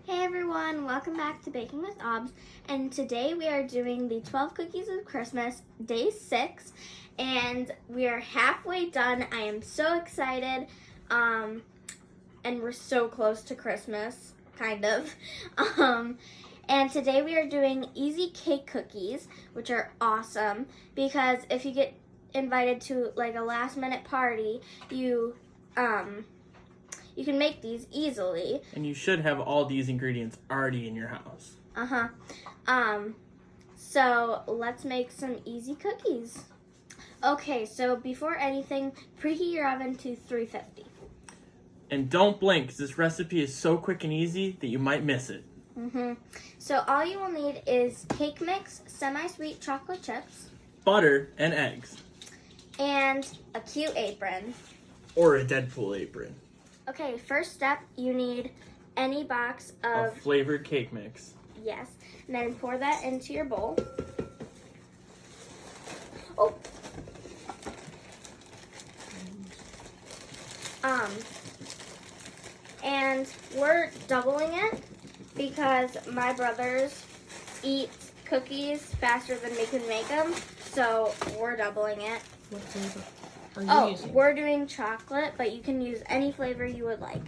Hey everyone, welcome back to Baking with Aubs, and today we are doing the 12 Cookies of Christmas, day 6, and we are halfway done. I am so excited, and we're so close to Christmas, kind of. And today we are doing easy cake cookies, which are awesome, because if you get invited to like a last minute party, you can make these easily. And you should have all these ingredients already in your house. So let's make some easy cookies. Okay, so before anything, preheat your oven to 350. And don't blink, because this recipe is so quick and easy that you might miss it. So all you will need is cake mix, semi-sweet chocolate chips, butter, and eggs. And a cute apron. Or a Deadpool apron. Okay, first step, you need any box of flavored cake mix. Yes, and then pour that into your bowl. Oh. And we're doubling it because my brothers eat cookies faster than we can make them, so we're doubling it. What flavor are you using? We're doing chocolate, but you can use any flavor you would like.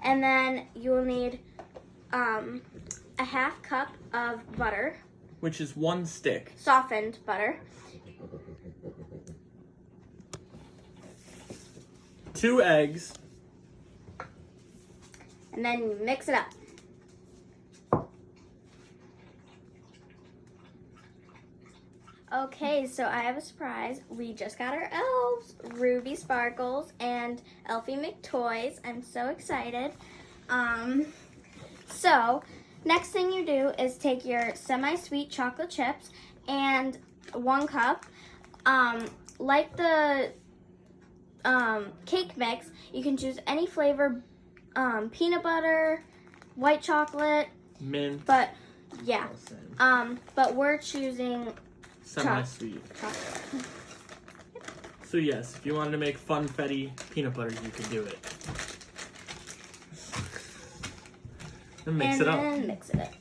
And then you will need a half cup of butter. Which is 1 stick. Softened butter. 2 eggs. And then you mix it up. Okay, so I have a surprise. We just got our elves, Ruby Sparkles and Elfie McToys. I'm so excited. So next thing you do is take your semi-sweet chocolate chips and 1 cup. Like the cake mix, you can choose any flavor, peanut butter, white chocolate, mint. but yeah, but we're choosing semi-sweet. chocolate. So yes, if you wanted to make funfetti peanut butter, you could do it. And mix it up. And mix it up.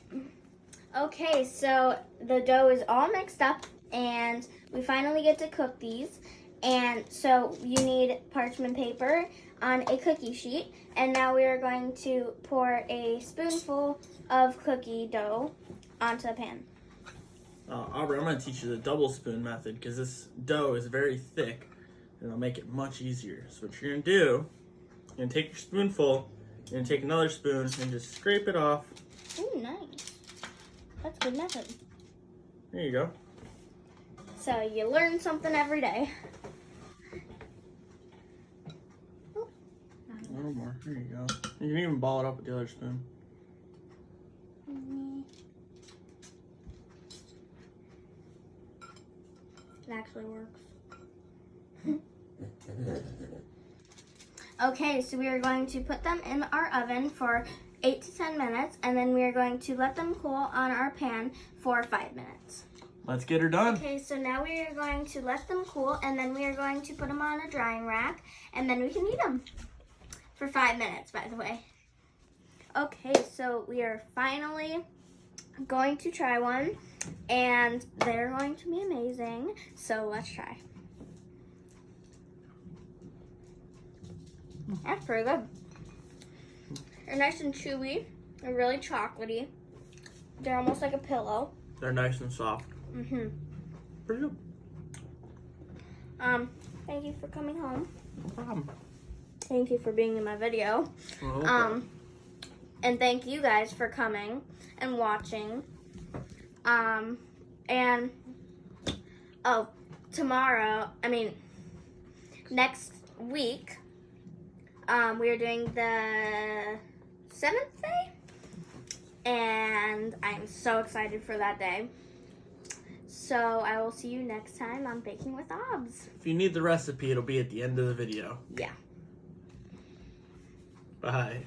Okay, so the dough is all mixed up, and we finally get to cook these. And so you need parchment paper on a cookie sheet, and now we are going to pour a spoonful of cookie dough onto the pan. Aubrey, I'm going to teach you the double spoon method because this dough is very thick and it'll make it much easier. So what you're going to do, you're going to take your spoonful, you're going to take another spoon and just scrape it off. Ooh, nice. That's a good method. There you go. So you learn something every day. A little more. There you go. You can even ball it up with the other spoon. It actually works. Okay, so we are going to put them in our oven for 8 to 10 minutes, and then we are going to let them cool on our pan for 5 minutes. Let's get her done. Okay, so now we are going to let them cool, and then we are going to put them on a drying rack, and then we can eat them for 5 minutes, by the way. Okay, so we are finally going to try one, and they're going to be amazing, so let's try. That's pretty good. They're nice and chewy. They're really chocolatey. They're almost like a pillow. They're nice and soft. Pretty good. Thank you for coming home. No problem. Thank you for being in my video. And thank you guys for coming and watching. And next week, we are doing the 7th day, and I'm so excited for that day. So I will see you next time on Baking with Aubs. If you need the recipe, it'll be at the end of the video. Yeah. Bye.